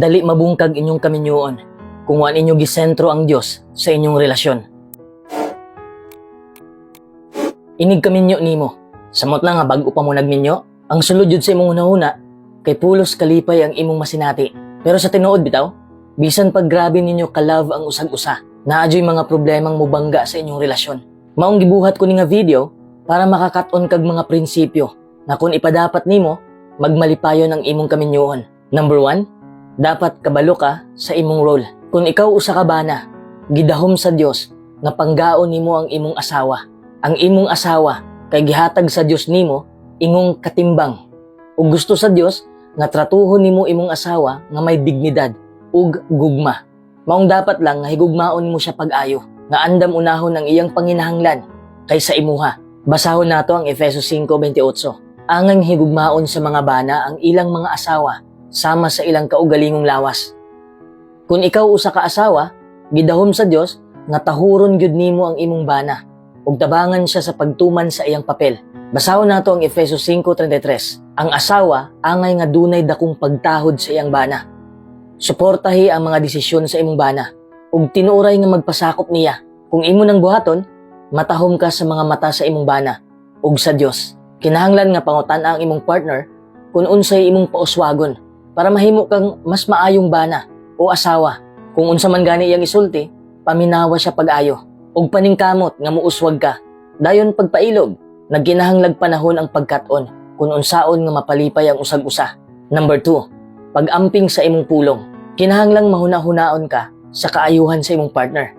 dali mabungkag inyong kaminyoon kung waan inyo gisentro ang Dios sa inyong relasyon. Inig kaminyo nimo, samot na nga bago pa mo nagminyo, ang sulod jud sa imong hunahuna kay pulos kalipay ang imong masinati. Pero sa tinuod bitaw, bisan pag grabe ninyo ka-love ang usag-usa, naadyoy mga problemang mubangga sa inyong relasyon. Maong gibuhat ko ni nga video para makakat-on kag mga prinsipyo na kung ipadapat nimo, magmalipayon ang imong kaminyoon. Number 1, dapat kabalo ka sa imong role. Kung ikaw usa ka bana, gidahom sa Dios nga panggaon nimo ang imong asawa. Ang imong asawa kay gihatag sa Dios nimo ingong katimbang. Ug gusto sa Dios nga tratuhon nimo imong asawa nga may dignidad ug gugma. Maong dapat lang nga higugmaon mo siya pag-ayo, nga andam unahon ang iyang panginahanglan kaysa imuha. Basahon nato ang Efesos 5:28. Angang higugmaon sa mga bana ang ilang mga asawa sama sa ilang kaugalingong lawas. Kung ikaw usa ka asawa, gidahom sa Dios nga tahuron gyud nimo ang imong bana ug tabangan siya sa pagtuman sa iyang papel. Basahon nato ang Efesos 5:33. Ang asawa angay nga dunay dakong pagtahod sa iyang bana. Suportahi ang mga desisyon sa imong bana ug tinuray nga magpasakop niya. Kung imo nang buhaton, matahom ka sa mga mata sa imong bana ug sa Dios. Kinahanglan nga pangutan-a ang imong partner kung unsay imong pauswagon para mahimo kang mas maayong bana o asawa. Kung unsa man gani iyang isulti, paminawa siya pag-ayo ug paningkamot nga muuswag ka. Dayon pagpailog, nagkinahanglag panahon ang pagkat-on kung unsaon nga mapalipay ang usag-usa. Number 2, pag-amping sa imong pulong. Kinahanglang mahuna-hunaon ka sa kaayuhan sa imong partner.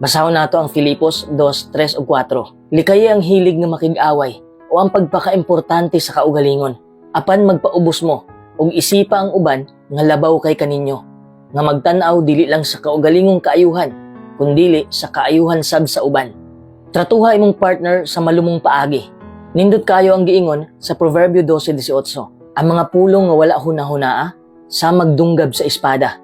Basahon nato ang Filipos 2:3 ug 4. Likay ang hilig nga makig-away o ang pagpakaimportante sa kaugalingon. Apan magpaubos mo ug isipa ang uban nga labaw kay kaninyo. Nga magtan-aw dili lang sa kaugalingong kaayuhan, kundili sa kaayuhan sab sa uban. Tratuha imong partner sa malumong paagi. Nindot kayo ang giingon sa Proverbio 12:18. Ang mga pulong nga wala hunahunaa sa magdunggab sa espada.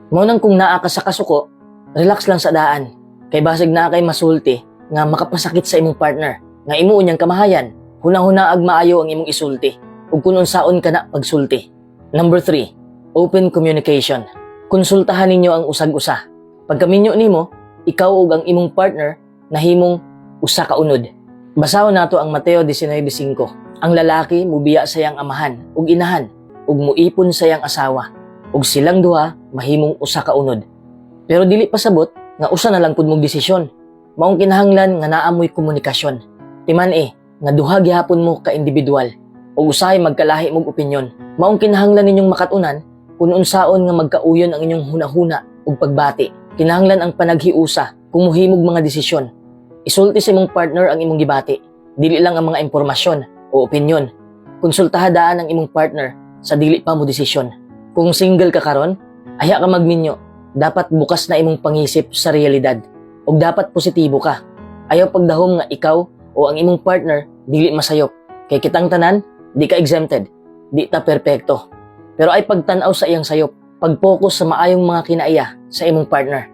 Mo nang kung naa ka sa kasuko, relax lang sa daan. Kay basig naa kay masulti nga makapasakit sa imong partner. Nga imo unyang kamahayan, hunahuna ag maayo ang imong isulti ug kun unsaon ka na pagsulti. Number 3, open communication. Konsultahan ninyo ang usag-usa. Pagkaminyo nimo, ikaw ug ang imong partner nahimong usa ka unod. Basahon nato ang Mateo 19:5. Ang lalaki mubiya sa iyang amahan ug inahan ug muipon sa iyang asawa ug silang duha mahimong usa ka unod. Pero dili pasabot nga usa na lang pud mong desisyon. Maong kinahanglan nga naa moy komunikasyon. Timan nga duha gihapon mo ka individual ug usahay magkalahi mong opinyon. Maong kinahanglan ninyong makatunan kung unsaon nga magkauyon ang inyong hunahuna ug pagbati. Kinahanglan ang panaghiusa kung mohimog mga desisyon. Isulti sa imong partner ang imong gibati, dili lang ang mga impormasyon o opinyon. Konsultaha daan ang imong partner sa dili pa mo desisyon. Kung single ka karon, aya ka magminyo. Dapat bukas na imong pangisip sa realidad ug dapat positibo ka. Ayaw pagdahom nga ikaw o ang imong partner dili masayop. Kay kitang tanan, di ka exempted, di ta perpekto. Pero ay pagtan-aw sa iyang sayop, pag-focus sa maayong mga kinaiya sa imong partner.